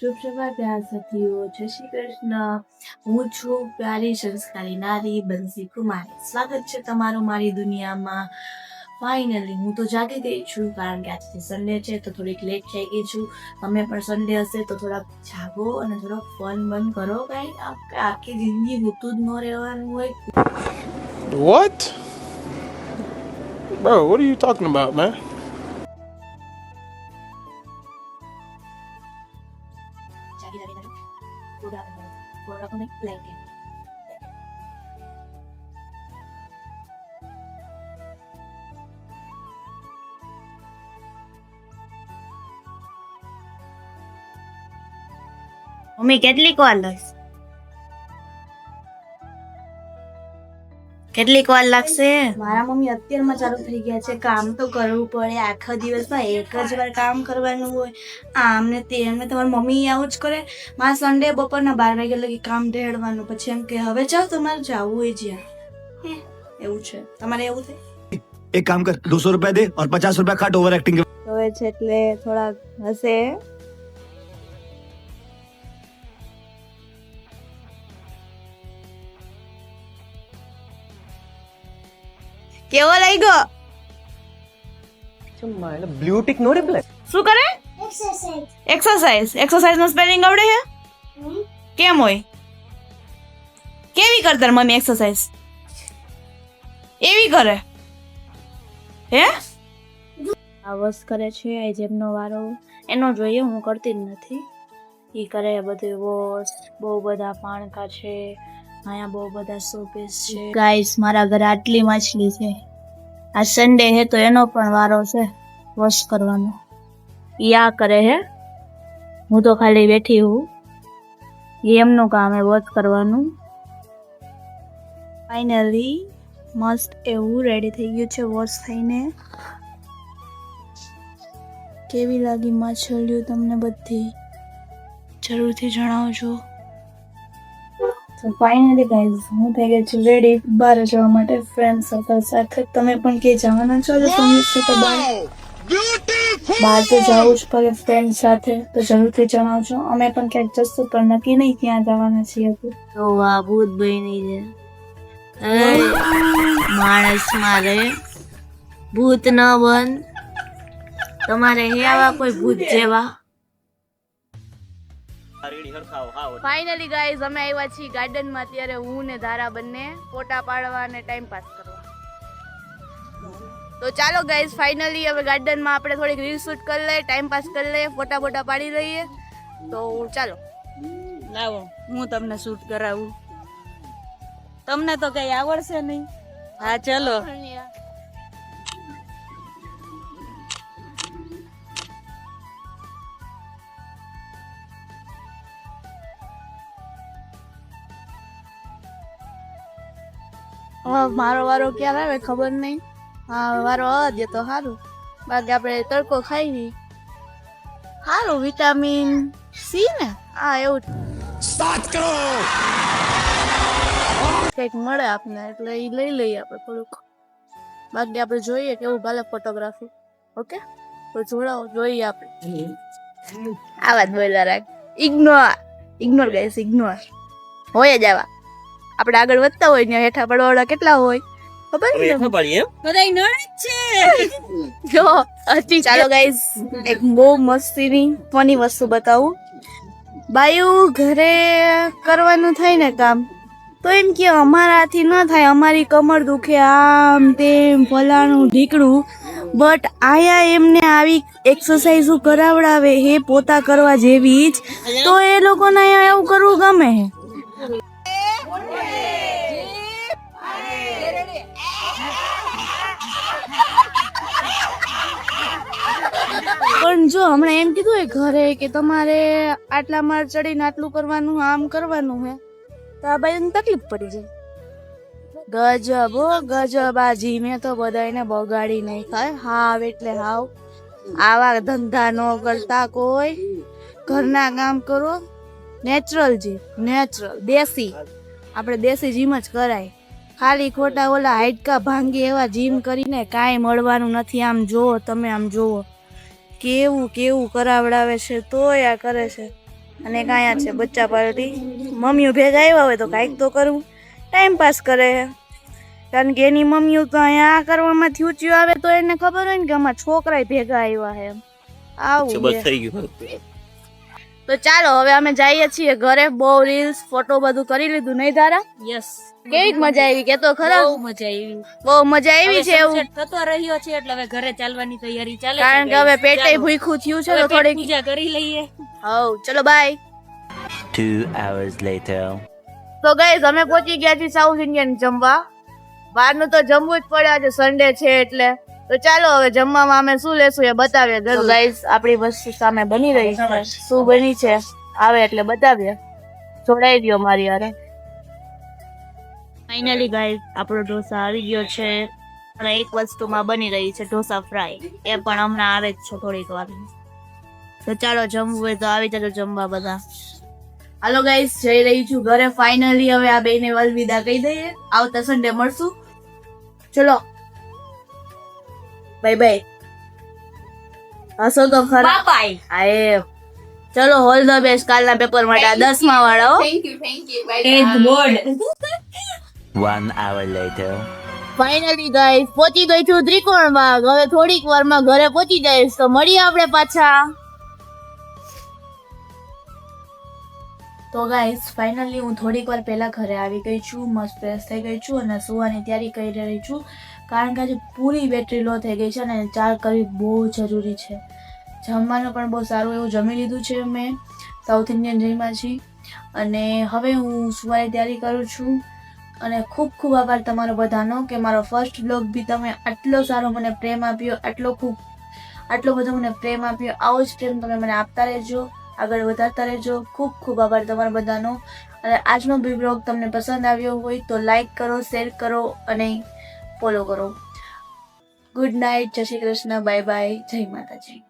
શુભ સવાર પ્યાર સાથીઓ, જય શ્રી કૃષ્ણ. હું છું પ્યારી સંસ્કારી નારી બંસી કુમારી. સ્વાગત છે તમારું મારી દુનિયામાં. ફાઇનલી હું તો જાગી ગઈ છું, કારણ કે આજથી સન્ડે છે તો થોડીક લેટ થઈ ગઈ છું. તમે પણ સન્ડે હશે તો થોડાક જાગો અને થોડોક ફન બન કરો. કાંઈ આખી જિંદગી હોતું જ ન રહેવાનું હોય. What? Bro, what are you talking about, man? Mummy કેટલી વાર લાગશે? મારા મમ્મી અત્યારમાં ચાલુ થઈ ગયા છે. કામ તો કરવું પડે, આખા દિવસમાં એક જ વાર કામ કરવાનું હોય. આમ ને તેમ ને તમારી મમ્મી આવું જ કરે. મારા સન્ડે બપોરના 12 વાગ્યા લગી કામ ઢેડવાનું, પછી એમ કે હવે જાઓ તમારે જાવું હોય જ્યાં. એવું છે તમારે એવું થાય? एक काम कर 200 रुपया दे और 50 रुपया काट ओवर एक्टिंग के। હવે છે એટલે થોડાક હશે. કેવો લાગ્યો? બ્લુ ટિક નો રિપ્લાય. શું કરે? એક્સરસાઇઝ નો સ્પેલિંગ આવડે છે? કેમ હોય? કેવી કરતા મમ્મી એક્સરસાઇઝ? એવી કરે હે? આવસ કરે છે આ જેમનો વારો એનો જોઈએ, હું કરતી જ નથી. એ કરે બધું વોશ. બહુ બધા પાણકા છે અહીંયા, બહુ બધા શોપીસ છે. ગાઈસ મારા ઘરે આટલી માછલી છે. આ સન્ડે હે તો એનો પણ વારો છે વોશ કરવાનો. ઈ આ કરે હે, હું તો ખાલી બેઠી હું. એમનું કામ હે વોશ કરવાનું. ફાઇનલી મસ્ત એવું રેડી થઈ ગયું છે વોશ થઈને. કેવી લાગી માછલીઓ તમને બધી જરૂરથી જણાવજો. તો ફાઇનલી ગાઈઝ હું થઈ ગઈ છું રેડી બહાર જવા માટે ફ્રેન્ડ સર્કલ સાથે. તમે પણ ક્યાંય જવાના છો તો તમે સાથે બહાર તો જવું જ પડે ફ્રેન્ડ સાથે, તો જરૂરથી જણાવજો. અમે પણ ક્યાંક જશું પણ નક્કી નહીં ક્યાં જવાના છીએ. તો આ ભૂત બની છે. માણસ મારે ભૂત ન બન. તમારે હે આવા કોઈ ભૂત જેવા? ફાઇનલી ગાઈઝ અમે આવ્યા છીએ ગાર્ડન માં. અત્યારે હું ને ધારા બંને ફોટા પાડવા અને ટાઈમ પાસ કરવા. તો ચાલો ગાઈઝ ફાઇનલી હવે ગાર્ડન માં આપણે થોડીક રીલ શૂટ કરી લઈએ, ટાઈમ પાસ કરી લઈએ, ફોટા બોટા પાડી લઈએ. તો ચાલો લાવો હું તમને શૂટ કરાવું. તમને તો કઈ આવડશે નહીં. હા ચલો. મારો વારો ક્યારે આવે ખબર નહીં. હા વારો આવવા દે તો સારું, બાકી આપણે તડકો ખાઈ નહીં સારું. વિટામિન સી ને હા એવું કંઈક મળે આપને, એટલે એ લઈ લઈએ આપણે થોડુંક. બાકી આપણે જોઈએ કેવું ભાલે ફોટોગ્રાફી. ઓકે તો જોડાઓ, જોઈએ આપણે. આ વાત બોલવા રાખ. ઇગ્નોર ગાઈસ, ઇગ્નોર હોય જ આવા. આપણે આગળ વધતા હોય ને હેઠા પડવાવાળા કેટલા હોય ખબર ને? બધાય નડે જ છે. જો ચાલો ગાઈસ એક બહુ મસ્તીની ફની વસ્તુ બતાવું. બાયું ઘરે કરવાનું થાય ને કામ તો એમ કે અમારાથી ન થાય, અમારી કમર દુખે, આમ તેમ ફલાણું ઢીકડું. બટ આયા એમને આવી એક્સરસાઇઝો કરાવડાવે હે પોતા કરવા જેવી જ, તો એ લોકોને અહીંયા એવું કરવું ગમે હે. પણ જો હમણાં એમ કીધું હોય ઘરે કે તમારે આટલા માળ ચડીને આટલું કરવાનું, આમ કરવાનું હે, તો આ બાઈને તકલીફ પડી જાય. ગજબ ગજબ આ જીમે તો બધાને બગાડી નહીં થાય. હાવ એટલે હાવ આવા ધંધા ન કરતા કોઈ. ઘરના કામ કરો, નેચરલ જીમ, નેચરલ દેશી. આપણે દેશી જીમ જ કરાય. ખાલી ખોટા ઓલા હાડકા ભાંગી એવા જીમ કરીને કાંઈ મળવાનું નથી. આમ જુઓ તમે, આમ જુઓ કેવું કેવું કરાવડાવે છે, તોય આ કરે છે. અને એક અહીંયા છે બચ્ચા પાર્ટી. મમ્મીઓ ભેગા આવ્યા હોય તો કાંઈક તો કરવું, ટાઈમ પાસ કરે. કારણ કે એની મમ્મીઓ તો અહીંયા આ કરવામાં થયું આવે તો એને ખબર હોય ને કે અમારા છોકરા ભેગા આવ્યા છે. આવું છે. તો ચાલો હવે અમે જઈએ છીએ ઘરે. બહુ રીલ્સ ફોટો બધું કરી લીધું નહીં તારા? યસ, કેવી મજા આવી કે તો ખરા? બહુ મજા આવી. બહુ મજા આવી છે એવું. sunset થતો રહ્યો છે એટલે હવે ઘરે ચાલવાની તૈયારી ચાલે છે. કારણ કે હવે પેટે ભૂખ્યું થયું છે તો થોડીક પૂજા કરી લઈએ. હવ ચલો બાય. 2 hours later. તો ગાઈઝ અમે પહોંચી ગયા છીએ સાઉથ ઇન્ડિયન જમવા. બહારનું તો જમવું જ પડે, આજે સન્ડે છે એટલે. તો ચાલો હવે જમવામાં અમે શું લેશું એ બતાવીએ. ગાઈઝ આપણી વસ્તુ સામે બની રહી છે. શું બની છે આવે એટલે બતાવીએ. જોડાઈ દો મારી યારે. ફાઇનલી ગાઈઝ આપણો ઢોસા આવી ગયો છે અને એક વસ્તુમાં બની રહી છે ઢોસા ફ્રાય. એ પણ હમણાં આવે જ છે થોડીક વાર. તો ચાલો જમવું હોય તો આવી જજો જમવા બધા. હાલો ગાઈસ, જઈ રહી છું ઘરે ફાઇનલી. હવે આ બેને અલવિદા કહી દઈએ. આવતા સન્ડે મળશું. ચલો બાય બાય. હસો તો ખરા. બાય. આય ચલો ઓલ ધ બેસ્ટ કાલના પેપર માટે. આ 10મા વાળા. Thank God. 1 hour later. Finally guys પહોંચી ગઈ છું ત્રિકોણબાગ. હવે થોડીક વારમાં ઘરે પહોંચી જઈશ. તો મળીએ આપણે પાછા. તો ગાઈસ ફાઇનલી હું થોડીક વાર પહેલા ઘરે આવી ગઈ છું. મસ્ત ફ્રેશ થઈ ગઈ છું અને સુવાની તૈયારી કરી રહી છું. કારણ કે આજે પૂરી બેટરી લો થઈ ગઈ છે અને ચાર્જ કરવી બહુ જરૂરી છે. જમવાનું પણ બહુ સારું એવું જમી લીધું છે મેં. સાઉથ ઇન્ડિયન જમ્યા છીએ અને હવે હું સુવાની તૈયારી કરું છું. અને ખૂબ ખૂબ આભાર તમારો બધાનો કે મારો ફર્સ્ટ બ્લોગ બી તમે આટલો સારો મને પ્રેમ આપ્યો, આટલો બધો મને પ્રેમ આપ્યો. આવો જ પ્રેમ તમે મને આપતા રહેજો, આગળ વધારતા રહેજો. ખૂબ ખૂબ આભાર તમારા બધાનો. અને આજનો બી બ્લોગ તમને પસંદ આવ્યો હોય તો લાઈક કરો, શેર કરો અને ફોલો કરો. ગુડ નાઇટ, જય શ્રી કૃષ્ણ, બાય બાય, જય માતાજી.